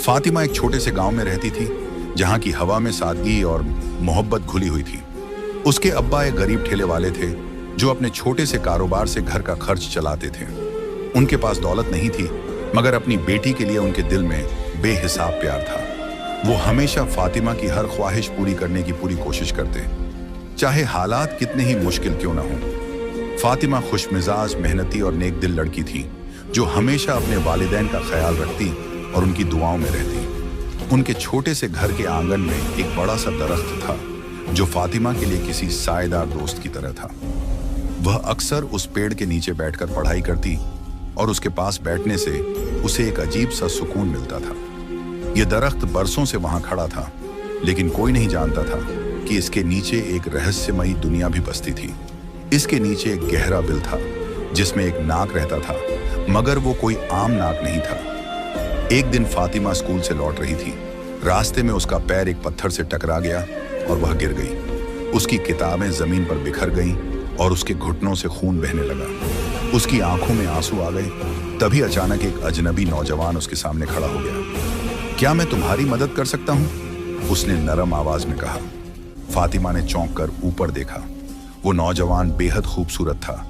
फातिमा एक छोटे से गांव में रहती थी, जहां की हवा में सादगी और मोहब्बत घुली हुई थी। उसके अब्बा एक गरीब ठेले वाले थे, जो अपने छोटे से कारोबार से घर का खर्च चलाते थे। उनके पास दौलत नहीं थी, मगर अपनी बेटी के लिए उनके दिल में बेहिसाब प्यार था। वो हमेशा फातिमा की हर ख्वाहिश पूरी करने की पूरी कोशिश करते, चाहे हालात कितने ही मुश्किल क्यों ना हो। फातिमा खुशमिजाज, मेहनती और नेक दिल लड़की थी, जो हमेशा अपने वालिदैन का ख्याल रखती और उनकी दुआओं में रहती। उनके छोटे से घर के आंगन में एक बड़ा सा दरख्त था, जो फातिमा के लिए किसी साएदार दोस्त की तरह था। वह अक्सर उस पेड़ के नीचे बैठकर पढ़ाई करती और उसके पास बैठने से उसे एक अजीब सा सुकून मिलता था। यह दरख्त बरसों से वहां खड़ा था, लेकिन कोई नहीं जानता था कि इसके नीचे एक रहस्यमयी दुनिया भी बसती थी। इसके नीचे एक गहरा बिल था, जिसमें एक नाग रहता था, मगर वो कोई आम नाग नहीं था। एक दिन फातिमा स्कूल से लौट रही थी। रास्ते में उसका पैर एक पत्थर से टकरा गया और वह गिर गई। उसकी किताबें जमीन पर बिखर गईं और उसके घुटनों से खून बहने लगा। उसकी आंखों में आंसू आ गए। तभी अचानक एक अजनबी नौजवान उसके सामने खड़ा हो गया। क्या मैं तुम्हारी मदद कर सकता हूँ? उसने नरम आवाज में कहा। फातिमा ने चौंक कर ऊपर देखा। वो नौजवान बेहद खूबसूरत था।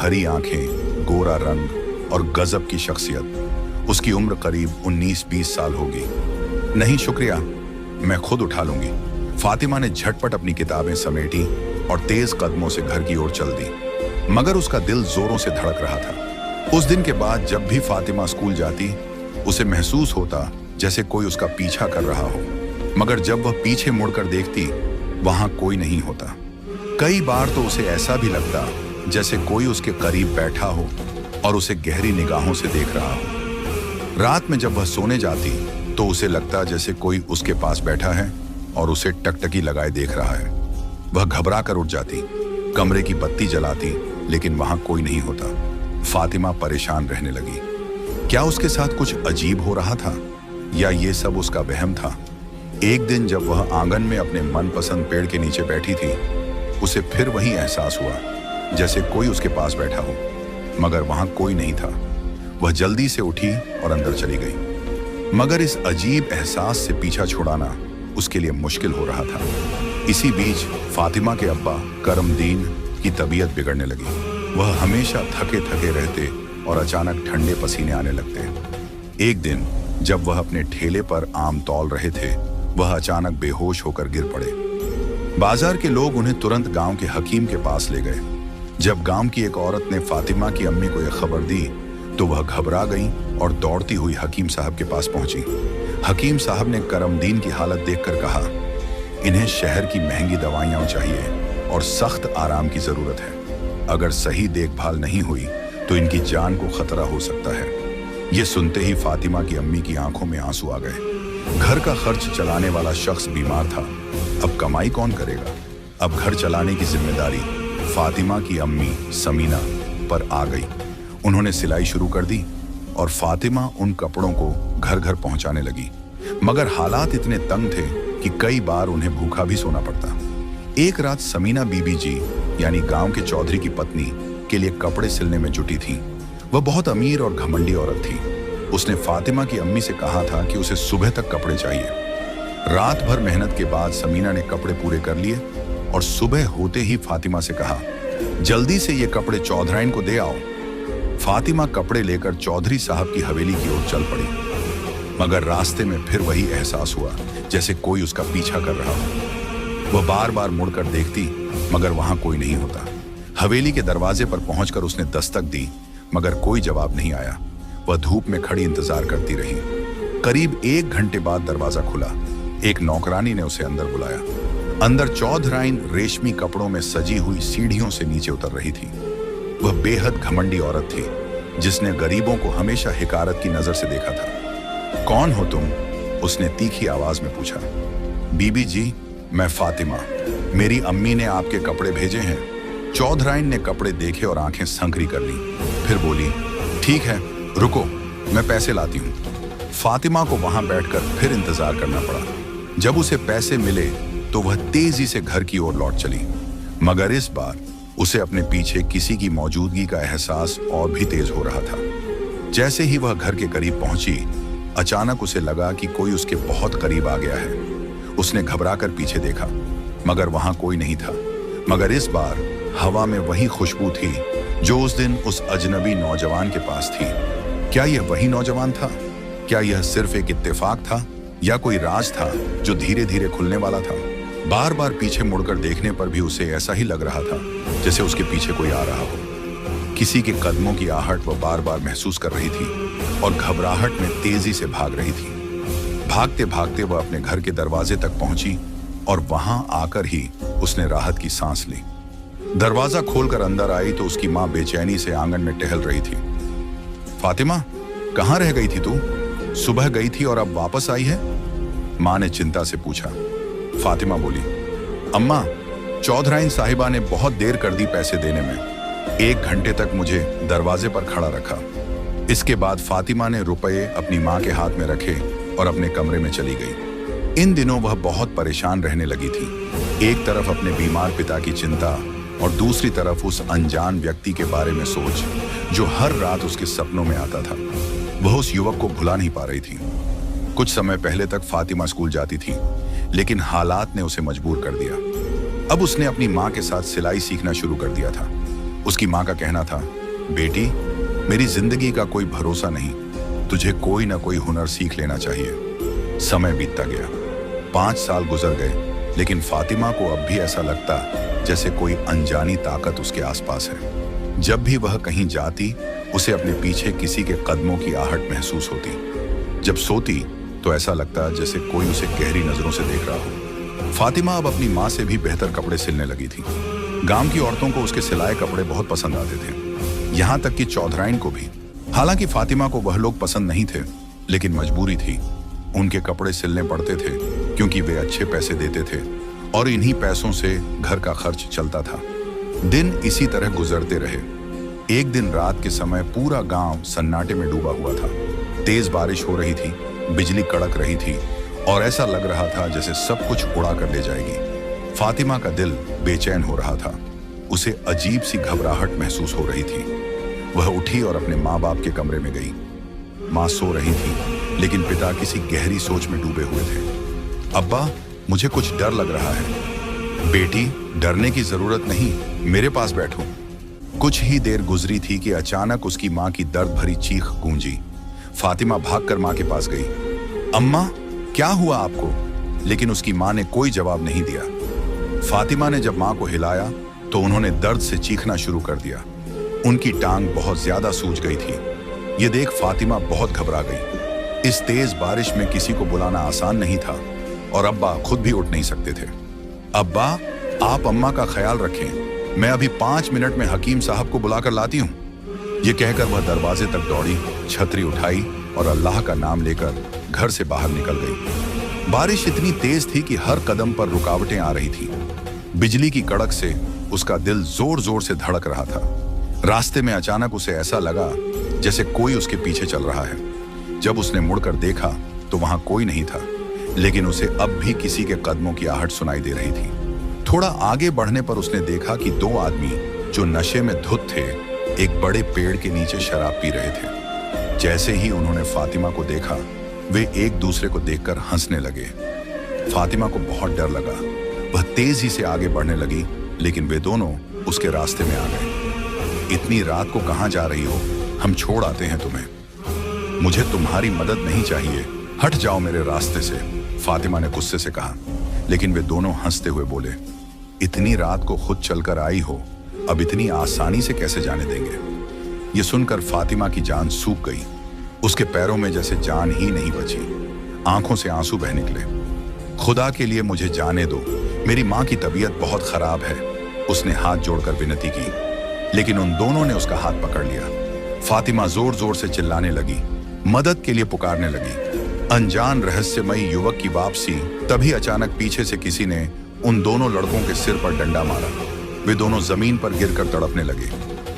हरी आंखें, गोरा रंग और गजब की शख्सियत। उसकी उम्र करीब 19-20 साल होगी। नहीं शुक्रिया, मैं खुद उठा लूंगी। फातिमा ने झटपट अपनी किताबें समेटी और तेज कदमों से घर की ओर चल दी, मगर उसका दिल जोरों से धड़क रहा था। उस दिन के बाद जब भी फातिमा स्कूल जाती, उसे महसूस होता जैसे कोई उसका पीछा कर रहा हो, मगर जब वह पीछे मुड़कर देखती, वहां कोई नहीं होता। कई बार तो उसे ऐसा भी लगता जैसे कोई उसके करीब बैठा हो और उसे गहरी निगाहों से देख रहा हो। रात में जब वह सोने जाती, तो उसे लगता जैसे कोई उसके पास बैठा है और उसे टकटकी लगाए देख रहा है। वह घबरा कर उठ जाती, कमरे की बत्ती जलाती, लेकिन वहां कोई नहीं होता। फातिमा परेशान रहने लगी। क्या उसके साथ कुछ अजीब हो रहा था, या ये सब उसका वहम था? एक दिन जब वह आंगन में अपने मनपसंद पेड़ के नीचे बैठी थी, उसे फिर वही एहसास हुआ जैसे कोई उसके पास बैठा हो, मगर वहां कोई नहीं था। वह जल्दी से उठी और अंदर चली गई, मगर इस अजीब एहसास से पीछा छुड़ाना उसके लिए मुश्किल हो रहा था। इसी बीच फातिमा के अब्बा करमदीन की तबीयत बिगड़ने लगी। वह हमेशा थके थके रहते और अचानक ठंडे पसीने आने लगते। एक दिन जब वह अपने ठेले पर आम तौल रहे थे, वह अचानक बेहोश होकर गिर पड़े। बाजार के लोग उन्हें तुरंत गांव के हकीम के पास ले गए। जब गांव की एक औरत ने फातिमा की अम्मी को यह खबर दी, तो वह घबरा गई और दौड़ती हुई हकीम साहब के पास पहुंची। हकीम साहब ने करमदीन की हालत देखकर कहा, इन्हें शहर की महंगी दवाइयां चाहिए और सख्त आराम की जरूरत है। अगर सही देखभाल नहीं हुई तो इनकी जान को खतरा हो सकता है। ये सुनते ही फातिमा की अम्मी की आंखों में आंसू आ गए। घर का खर्च चलाने वाला शख्स बीमार था, अब कमाई कौन करेगा? अब घर चलाने की जिम्मेदारी फातिमा की अम्मी समीना पर आ गई। उन्होंने सिलाई शुरू कर दी और फातिमा उन कपड़ों को घर घर पहुंचाने लगी, मगर हालात इतने तंग थे कि कई बार उन्हें भूखा भी सोना पड़ता। एक रात समीना बीबी जी, यानी गांव के चौधरी की पत्नी, के लिए कपड़े सिलने में जुटी थी। वह बहुत अमीर और घमंडी औरत थी। उसने फातिमा की अम्मी से कहा था कि उसे सुबह तक कपड़े चाहिए। रात भर मेहनत के बाद समीना ने कपड़े पूरे कर लिए और सुबह होते ही फातिमा से कहा, जल्दी से ये कपड़े चौधराइन को दे आओ। फातिमा कपड़े लेकर चौधरी साहब की हवेली की ओर चल पड़ी, मगर रास्ते में फिर वही एहसास हुआ जैसे कोई उसका पीछा कर रहा हो। वह बार बार मुड़कर देखती, मगर वहां कोई नहीं होता। हवेली के दरवाजे पर पहुंचकर उसने दस्तक दी, मगर कोई जवाब नहीं आया। वह धूप में खड़ी इंतजार करती रही। करीब 1 घंटे बाद दरवाजा खुला। एक नौकरानी ने उसे अंदर बुलाया। अंदर चौधराइन रेशमी कपड़ों में सजी हुई सीढ़ियों से नीचे उतर रही थी। वह बेहद घमंडी औरत थी, जिसने गरीबों को हमेशा हिकारत की नजर से देखा था। कौन हो तुम? उसने तीखी आवाज में पूछा। बीबी जी, मैं फातिमा, मेरी अम्मी ने आपके कपड़े भेजे हैं। चौधराइन ने कपड़े देखे और आंखें संकरी कर ली। फिर बोली, ठीक है, रुको, मैं पैसे लाती हूँ। फातिमा को वहां बैठकर फिर इंतजार करना पड़ा। जब उसे पैसे मिले तो वह तेजी से घर की ओर लौट चली, मगर इस बार उसे अपने पीछे किसी की मौजूदगी का एहसास और भी तेज हो रहा था। जैसे ही वह घर के करीब पहुंची, अचानक उसे लगा कि कोई उसके बहुत करीब आ गया है। उसने घबराकर पीछे देखा, मगर वहां कोई नहीं था। मगर इस बार हवा में वही खुशबू थी जो उस दिन उस अजनबी नौजवान के पास थी। क्या यह वही नौजवान था? क्या यह सिर्फ एक इत्तेफाक था या कोई राज था जो धीरे धीरे खुलने वाला था? बार बार पीछे मुड़कर देखने पर भी उसे ऐसा ही लग रहा था जैसे उसके पीछे कोई आ रहा हो। किसी के कदमों की आहट वह बार बार महसूस कर रही थी और घबराहट में तेजी से भाग रही थी। भागते भागते वह अपने घर के दरवाजे तक पहुंची और वहां आकर ही उसने राहत की सांस ली। दरवाजा खोलकर अंदर आई तो उसकी मां बेचैनी से आंगन में टहल रही थी। फातिमा, कहां रह गई थी तू? सुबह गई थी और अब वापस आई है? मां ने चिंता से पूछा। फातिमा बोली, अम्मा, चौधराइन साहिबा ने बहुत देर कर दी पैसे देने में। 1 घंटे तक मुझे दरवाजे पर खड़ा रखा। इसके बाद फातिमा ने रुपए अपनी मां के हाथ में रखे और अपने कमरे में चली गई। इन दिनों वह बहुत परेशान रहने लगी थी। एक तरफ अपने बीमार पिता की चिंता और दूसरी तरफ उस अनजान व्यक्ति के बारे में सोच जो हर रात उसके सपनों में आता था। वह उस युवक को भुला नहीं पा रही थी। कुछ समय पहले तक फातिमा स्कूल जाती थी, लेकिन हालात ने उसे मजबूर कर दिया। अब उसने अपनी मां के साथ सिलाई सीखना शुरू कर दिया था। उसकी मां का कहना था, बेटी, मेरी जिंदगी का कोई भरोसा नहीं, तुझे कोई ना कोई हुनर सीख लेना चाहिए। समय बीतता गया, 5 साल गुजर गए, लेकिन फातिमा को अब भी ऐसा लगता जैसे कोई अनजानी ताकत उसके आसपास है। जब भी वह कहीं जाती, उसे अपने पीछे किसी के कदमों की आहट महसूस होती। जब सोती तो ऐसा लगता जैसे कोई उसे गहरी नजरों से देख रहा हो। फातिमा अब अपनी मां से भी बेहतर कपड़े सिलने लगी थी। गांव की औरतों को उसके सिलाए कपड़े बहुत पसंद आते थे, यहां तक कि चौधराइन को भी। हालांकि फातिमा को वह लोग पसंद नहीं थे, लेकिन मजबूरी थी। उनके कपड़े सिलने पड़ते थे क्योंकि वे अच्छे पैसे देते थे और इन्हीं पैसों से घर का खर्च चलता था। दिन इसी तरह गुजरते रहे। एक दिन रात के समय पूरा गांव सन्नाटे में डूबा हुआ था। तेज बारिश हो रही थी, बिजली कड़क रही थी और ऐसा लग रहा था जैसे सब कुछ उड़ा कर ले जाएगी। फातिमा का दिल बेचैन हो रहा था। उसे अजीब सी घबराहट महसूस हो रही थी। वह उठी और अपने माँ बाप के कमरे में गई। माँ सो रही थी, लेकिन पिता किसी गहरी सोच में डूबे हुए थे। अब्बा, मुझे कुछ डर लग रहा है। बेटी, डरने की जरूरत नहीं, मेरे पास बैठो। कुछ ही देर गुजरी थी कि अचानक उसकी माँ की दर्द भरी चीख गूंजी। फातिमा भागकर माँ के पास गई। अम्मा, क्या हुआ आपको? लेकिन उसकी माँ ने कोई जवाब नहीं दिया। फातिमा ने जब माँ को हिलाया तो उन्होंने दर्द से चीखना शुरू कर दिया। उनकी टांग बहुत ज्यादा सूज गई थी। ये देख फातिमा बहुत घबरा गई। इस तेज बारिश में किसी को बुलाना आसान नहीं था और अब्बा खुद भी उठ नहीं सकते थे। अब्बा, आप अम्मा का ख्याल रखें, मैं अभी 5 मिनट में हकीम साहब को बुलाकर लाती हूँ। ये कहकर वह दरवाजे तक दौड़ी, छतरी उठाई और अल्लाह का नाम लेकर घर से बाहर निकल गई। बारिश इतनी तेज थी कि हर कदम पर रुकावटें आ रही थी। बिजली की कड़क से उसका दिल जोर जोर से धड़क रहा था। रास्ते में अचानक उसे ऐसा लगा जैसे कोई उसके पीछे चल रहा है। जब उसने मुड़कर देखा तो वहां कोई नहीं था, लेकिन उसे अब भी किसी के कदमों की आहट सुनाई दे रही थी। थोड़ा आगे बढ़ने पर उसने देखा कि 2 आदमी जो नशे में धुत थे, एक बड़े पेड़ के नीचे शराब पी रहे थे। जैसे ही उन्होंने फातिमा को देखा, वे एक दूसरे को देखकर हंसने लगे। फातिमा को बहुत डर लगा। वह तेजी से आगे बढ़ने लगी, लेकिन वे दोनों उसके रास्ते में आ गए। इतनी रात को कहां जा रही हो? हम छोड़ आते हैं तुम्हें। मुझे तुम्हारी मदद नहीं चाहिए, हट जाओ मेरे रास्ते से, फातिमा ने गुस्से से कहा। लेकिन वे दोनों हंसते हुए बोले, इतनी रात को खुद चलकर आई हो, अब इतनी आसानी से कैसे जाने देंगे? ये सुनकर फातिमा की जान सूख गई। उसके पैरों में जैसे जान ही नहीं बची। आंखों से आंसू बह निकले। खुदा के लिए मुझे जाने दो, मेरी माँ की तबीयत बहुत खराब है, उसने हाथ जोड़कर विनती की। लेकिन उन दोनों ने उसका हाथ पकड़ लिया। फातिमा जोर जोर से चिल्लाने लगी, मदद के लिए पुकारने लगी। अनजान रहस्यमयी युवक की वापसी। तभी अचानक पीछे से किसी ने उन दोनों लड़कों के सिर पर डंडा मारा। वे दोनों जमीन पर गिरकर तड़पने लगे।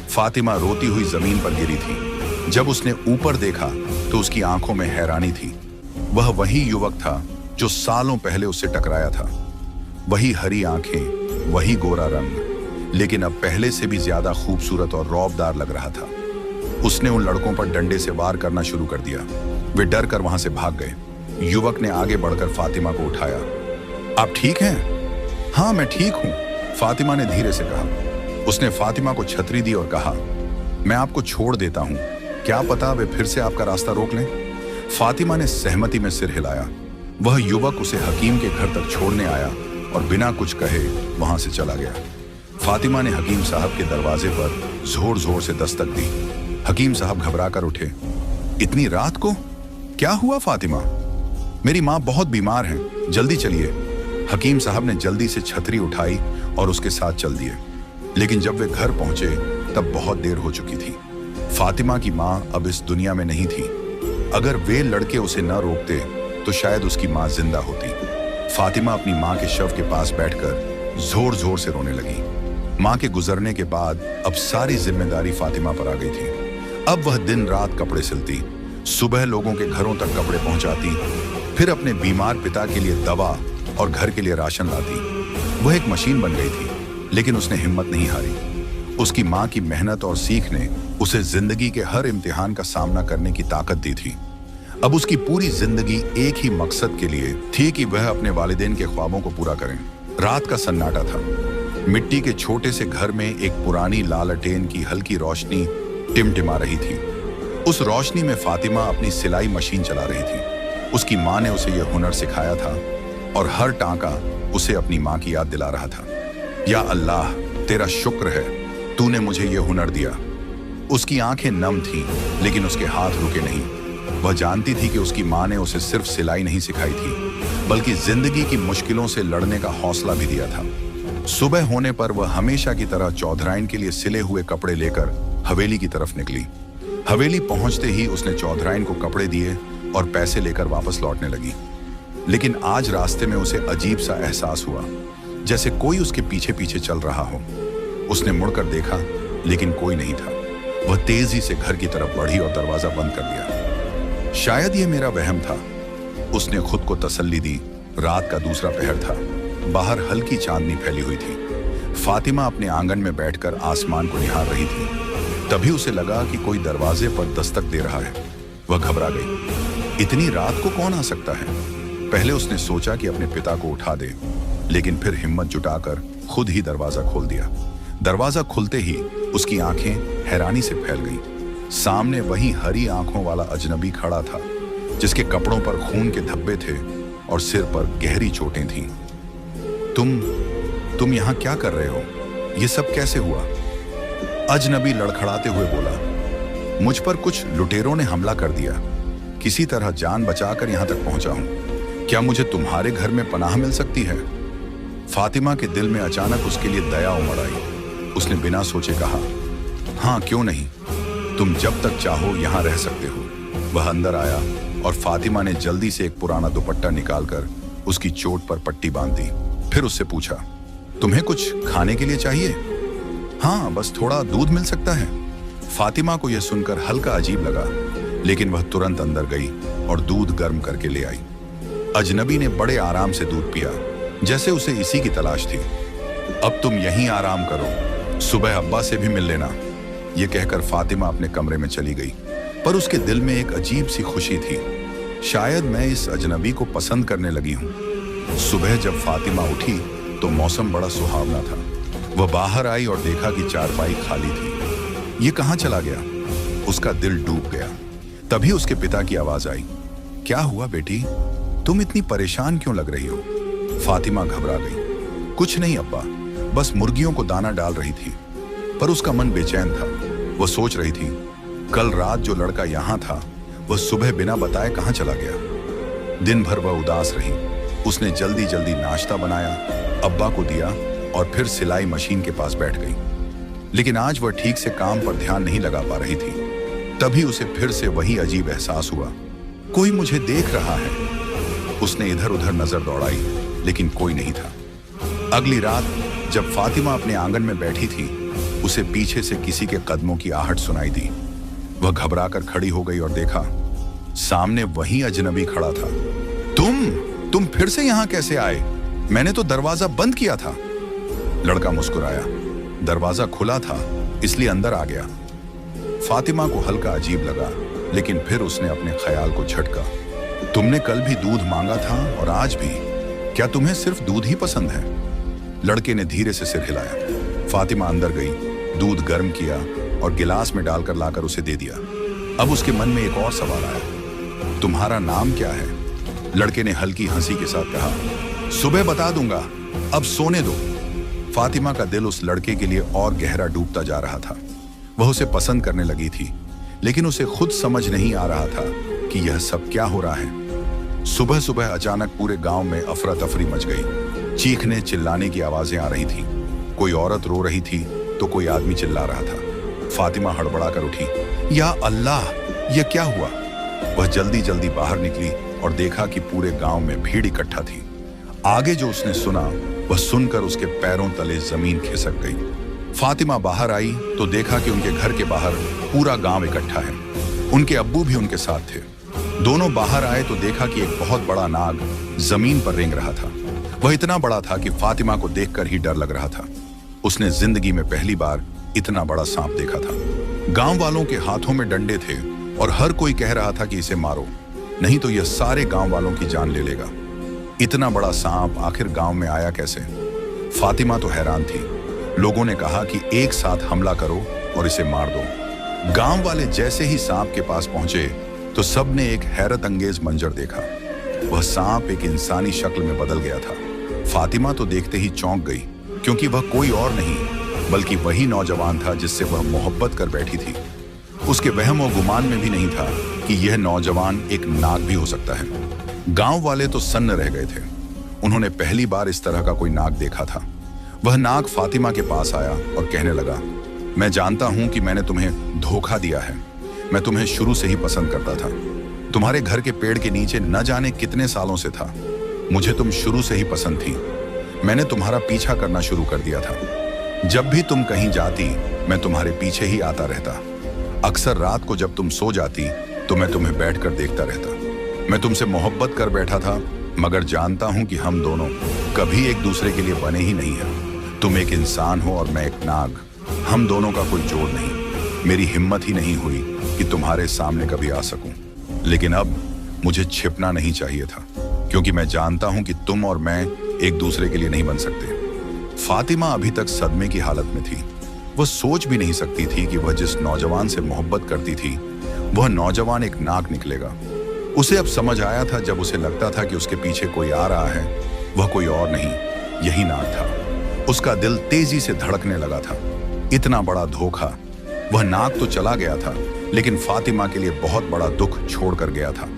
फातिमा रोती हुई जमीन पर गिरी थी। जब उसने ऊपर देखा तो उसकी आंखों में हैरानी थी। वह वही युवक था जो सालों पहले उससे टकराया था। वही हरी आंखें, वही गोरा रंग, लेकिन अब पहले से भी ज्यादा खूबसूरत और रौबदार लग रहा था। उसने उन लड़कों पर डंडे से वार करना शुरू कर दिया। वे डर कर वहां से भाग गए। युवक ने आगे बढ़कर फातिमा को उठाया। आप ठीक हैं? हाँ, मैं ठीक हूं, फातिमा ने धीरे से कहा। उसने फातिमा को छतरी दी और कहा, मैं आपको छोड़ देता हूं, क्या पता वे फिर से आपका रास्ता रोक लें। फातिमा ने सहमति में सिर हिलाया। वह युवक उसे हकीम के घर तक छोड़ने आया और बिना कुछ कहे वहां से चला गया। फातिमा ने हकीम साहब के दरवाजे पर जोर जोर से दस्तक दी। हकीम साहब घबराकर उठे। इतनी रात को? क्या हुआ फातिमा? मेरी माँ बहुत बीमार हैं, जल्दी चलिए। हकीम साहब ने जल्दी से छतरी उठाई और उसके साथ चल दिए। लेकिन जब वे घर पहुंचे तब बहुत देर हो चुकी थी। फातिमा की माँ अब इस दुनिया में नहीं थी। अगर वे लड़के उसे न रोकते तो शायद उसकी माँ जिंदा होती। फातिमा अपनी माँ के शव के पास बैठकर जोर जोर से रोने लगी। माँ के गुजरने के बाद अब सारी जिम्मेदारी फातिमा पर आ गई थी। अब वह दिन रात कपड़े सिलती, सुबह लोगों के घरों तक कपड़े पहुंचाती, फिर अपने बीमार पिता के लिए दवा और घर के लिए राशन लाती। वह एक मशीन बन गई थी, लेकिन उसने हिम्मत नहीं हारी। उसकी माँ की मेहनत और सीख ने उसे जिंदगी के हर इम्तिहान का सामना करने की ताकत दी थी। अब उसकी पूरी जिंदगी एक ही मकसद के लिए थी कि वह अपने वालिदैन के ख्वाबों को पूरा करें। रात का सन्नाटा था। मिट्टी के छोटे से घर में एक पुरानी लालटेन की हल्की रोशनी टिमटिमा रही थी। उस रोशनी में फातिमा अपनी सिलाई मशीन चला रही थी। उसकी माँ ने उसे यह हुनर सिखाया था और हर टांका उसे अपनी माँ की याद दिला रहा था। या अल्लाह, तेरा शुक्र है, तूने मुझे यह हुनर दिया। उसकी आंखें नम थीं, लेकिन उसके हाथ रुके नहीं। वह जानती थी कि उसकी माँ ने उसे सिर्फ सिलाई नहीं सिखाई थी, बल्कि जिंदगी की मुश्किलों से लड़ने का हौसला भी दिया था। सुबह होने पर वह हमेशा की तरह चौधराइन के लिए सिले हुए कपड़े लेकर हवेली की तरफ निकली। हवेली पहुंचते ही उसने चौधराइन को कपड़े दिए और पैसे लेकर वापस लौटने लगी। लेकिन आज रास्ते में उसे अजीब सा एहसास हुआ, जैसे कोई उसके पीछे पीछे चल रहा हो। उसने मुड़कर देखा, लेकिन कोई नहीं था। वह तेजी से घर की तरफ बढ़ी और दरवाजा बंद कर दिया। शायद ये मेरा वहम था, उसने खुद को तसल्ली दी। रात का दूसरा पहर था। बाहर हल्की चांदनी फैली हुई थी। फातिमा अपने आंगन में बैठकर आसमान को निहार रही थी। तभी उसे लगा कि कोई दरवाजे पर दस्तक दे रहा है। वह घबरा गई। इतनी रात को कौन आ सकता है? पहले उसने सोचा कि अपने पिता को उठा दे, लेकिन फिर हिम्मत जुटाकर खुद ही दरवाजा खोल दिया। दरवाजा खुलते ही उसकी आंखें हैरानी से फैल गईं। सामने वही हरी आंखों वाला अजनबी खड़ा था, जिसके कपड़ों पर खून के धब्बे थे और सिर पर गहरी चोटें थीं। तुम यहाँ क्या कर रहे हो? ये सब कैसे हुआ? अजनबी लड़खड़ाते हुए बोला, मुझ पर कुछ लुटेरों ने हमला कर दिया। किसी तरह जान बचाकर यहाँ तक पहुंचा हूं। क्या मुझे तुम्हारे घर में पनाह मिल सकती है? फातिमा के दिल में अचानक उसके लिए दया उमड़ आई। उसने बिना सोचे कहा, हाँ, क्यों नहीं, तुम जब तक चाहो यहाँ रह सकते हो। वह अंदर आया और फातिमा ने जल्दी से एक पुराना दुपट्टा निकालकर उसकी चोट पर पट्टी बांध दी। फिर उससे पूछा, तुम्हें कुछ खाने के लिए चाहिए? हाँ, बस थोड़ा दूध मिल सकता है। फातिमा को यह सुनकर हल्का अजीब लगा, लेकिन वह तुरंत अंदर गई और दूध गर्म करके ले आई। अजनबी ने बड़े आराम से दूध पिया, जैसे उसे इसी की तलाश थी। अब तुम यहीं आराम करो, सुबह अब्बा से भी मिल लेना। यह कहकर फातिमा अपने कमरे में चली गई। पर उसके दिल में एक अजीब सी खुशी थी। शायद मैं इस अजनबी को पसंद करने लगी हूं। सुबह जब फातिमा उठी तो मौसम बड़ा सुहावना था। वह बाहर आई और देखा कि चारपाई खाली थी। ये कहां चला गया? उसका दिल डूब गया। तभी उसके पिता की आवाज आई, क्या हुआ बेटी, तुम इतनी परेशान क्यों लग रही हो? फातिमा घबरा गई। कुछ नहीं अब्बा, बस मुर्गियों को दाना डाल रही थी। पर उसका मन बेचैन था। वह सोच रही थी, कल रात जो लड़का यहाँ था वह सुबह बिना बताए कहाँ चला गया। दिन भर वह उदास रही। उसने जल्दी जल्दी नाश्ता बनाया, अब्बा को दिया और फिर सिलाई मशीन के पास बैठ गई। लेकिन आज वह ठीक से काम पर ध्यान नहीं लगा पा रही थी। तभी उसे फिर से वही अजीब एहसास हुआ, कोई मुझे देख रहा है। उसने इधर उधर नजर दौड़ाई, लेकिन कोई नहीं था। अगली रात जब फातिमा अपने आंगन में बैठी थी, उसे पीछे से किसी के कदमों की आहट सुनाई दी। वह घबराकर खड़ी हो गई और देखा, सामने वही अजनबी खड़ा था। तुम फिर से यहां कैसे आए? मैंने तो दरवाजा बंद किया था। लड़का मुस्कुराया। दरवाजा खुला था, इसलिए अंदर आ गया। फातिमा को हल्का अजीब लगा, लेकिन फिर उसने अपने ख्याल को झटका। तुमने कल भी दूध मांगा था और आज भी। क्या तुम्हें सिर्फ दूध ही पसंद है? लड़के ने धीरे से सिर हिलाया। फातिमा अंदर गई, दूध गर्म किया और गिलास में डालकर लाकर उसे दे दिया। अब उसके मन में एक और सवाल आया, तुम्हारा नाम क्या है? लड़के ने हल्की हंसी के साथ कहा, सुबह बता दूंगा, अब सोने दो। फातिमा का दिल उस लड़के के लिए और गहरा डूबता जा रहा था। वह उसे पसंद करने लगी थी, लेकिन उसे खुद समझ नहीं आ रहा था कि यह सब क्या हो रहा है। सुबह सुबह अचानक पूरे गांव में अफरा तफरी मच गई। चीखने चिल्लाने की आवाजें आ रही थी। कोई औरत रो रही थी तो कोई आदमी चिल्ला रहा था। फातिमा हड़बड़ाकर उठी, या अल्लाह, यह क्या हुआ? वह जल्दी जल्दी बाहर निकली और देखा कि पूरे गांव में भीड़ इकट्ठा थी। आगे जो उसने सुना वह सुनकर उसके पैरों तले जमीन खिसक गई। फातिमा बाहर आई तो देखा कि उनके घर के बाहर पूरा गांव इकट्ठा है। उनके अब्बू भी उनके साथ थे। दोनों बाहर आए तो देखा कि एक बहुत बड़ा नाग जमीन पर रेंग रहा था। वह इतना बड़ा था कि फातिमा को देखकर ही डर लग रहा था। उसने जिंदगी में पहली बार इतना बड़ा सांप देखा था। गांव वालों के हाथों में डंडे थे और हर कोई कह रहा था कि इसे मारो, नहीं तो यह सारे गांव वालों की जान ले लेगा। इतना बड़ा सांप आखिर गांव में आया कैसे? फातिमा तो हैरान थी। लोगों ने कहा कि एक साथ हमला करो और इसे मार दो। गांव वाले जैसे ही सांप के पास पहुंचे तो सबने एक हैरत अंगेज मंजर देखा। वह सांप एक इंसानी शक्ल में बदल गया था। फातिमा तो देखते ही चौंक गई, क्योंकि वह कोई और नहीं बल्कि वही नौजवान था जिससे वह मोहब्बत कर बैठी थी। उसके वहम और गुमान में भी नहीं था कि यह नौजवान एक नाग भी हो सकता है। गांव वाले तो सन्न रह गए थे। उन्होंने पहली बार इस तरह का कोई नाग देखा था। वह नाग फातिमा के पास आया और कहने लगा, मैं जानता हूं कि मैंने तुम्हें धोखा दिया है। मैं तुम्हें शुरू से ही पसंद करता था। तुम्हारे घर के पेड़ के नीचे न जाने कितने सालों से था। मुझे तुम शुरू से ही पसंद थी। मैंने तुम्हारा पीछा करना शुरू कर दिया था। जब भी तुम कहीं जाती मैं तुम्हारे पीछे ही आता रहता। अक्सर रात को जब तुम सो जाती तो मैं तुम्हें बैठकर देखता रहता। मैं तुमसे मोहब्बत कर बैठा था, मगर जानता हूं कि हम दोनों कभी एक दूसरे के लिए बने ही नहीं हैं। तुम एक इंसान हो और मैं एक नाग। हम दोनों का कोई जोड़ नहीं। मेरी हिम्मत ही नहीं हुई कि तुम्हारे सामने कभी आ सकूं। लेकिन अब मुझे छिपना नहीं चाहिए था, क्योंकि मैं जानता हूं कि तुम और मैं एक दूसरे के लिए नहीं बन सकते। फातिमा अभी तक सदमे की हालत में थी। वह सोच भी नहीं सकती थी कि वह जिस नौजवान से मोहब्बत करती थी वह नौजवान एक नाग निकलेगा। उसे अब समझ आया था, जब उसे लगता था कि उसके पीछे कोई आ रहा है, वह कोई और नहीं, यही नाग था। उसका दिल तेजी से धड़कने लगा था। इतना बड़ा धोखा। वह नाग तो चला गया था, लेकिन फातिमा के लिए बहुत बड़ा दुख छोड़कर गया था।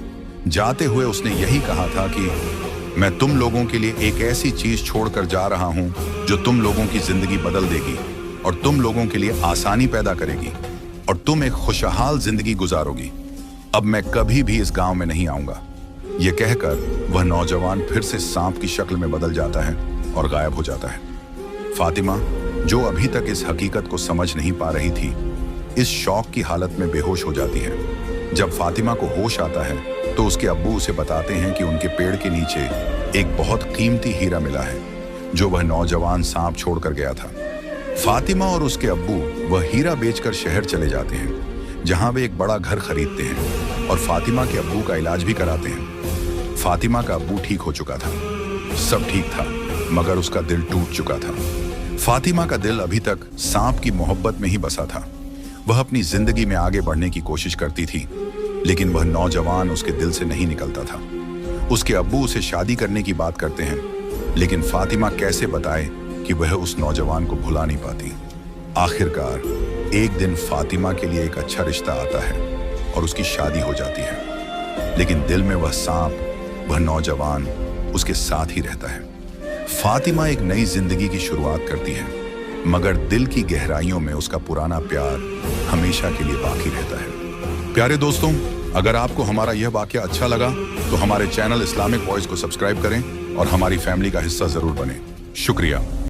जाते हुए उसने यही कहा था कि मैं तुम लोगों के लिए एक ऐसी चीज छोड़कर जा रहा हूं जो तुम लोगों की जिंदगी बदल देगी और तुम लोगों के लिए आसानी पैदा करेगी और तुम एक खुशहाल जिंदगी गुजारोगी। अब मैं कभी भी इस गांव में नहीं आऊंगा। यह कहकर वह नौजवान फिर से सांप की शक्ल में बदल जाता है और गायब हो जाता है। फातिमा, जो अभी तक इस हकीकत को समझ नहीं पा रही थी, इस शौक की हालत में बेहोश हो जाती है। जब फातिमा को होश आता है तो उसके अब्बू उसे बताते हैं कि उनके पेड़ के नीचे एक बहुत कीमती हीरा मिला है, जो वह नौजवान सांप छोड़कर गया था। फातिमा और उसके अब्बू वह हीरा बेचकर शहर चले जाते हैं, जहां वे एक बड़ा घर खरीदते हैं और फातिमा के अब्बू का इलाज भी कराते हैं। फातिमा का अब्बू ठीक हो चुका था। सब ठीक था, मगर उसका दिल टूट चुका था। फातिमा का दिल अभी तक सांप की मोहब्बत में ही बसा था। वह अपनी जिंदगी में आगे बढ़ने की कोशिश करती थी, लेकिन वह नौजवान उसके दिल से नहीं निकलता था। उसके अब्बू उसे शादी करने की बात करते हैं, लेकिन फातिमा कैसे बताए कि वह उस नौजवान को भुला नहीं पाती। आखिरकार एक दिन फातिमा के लिए एक अच्छा रिश्ता आता है और उसकी शादी हो जाती है, लेकिन दिल में वह सांप, वह नौजवान उसके साथ ही रहता है। फातिमा एक नई जिंदगी की शुरुआत करती है, मगर दिल की गहराइयों में उसका पुराना प्यार हमेशा के लिए बाकी रहता है। प्यारे दोस्तों, अगर आपको हमारा यह वाकया अच्छा लगा तो हमारे चैनल इस्लामिक वॉइस को सब्सक्राइब करें और हमारी फैमिली का हिस्सा जरूर बने। शुक्रिया।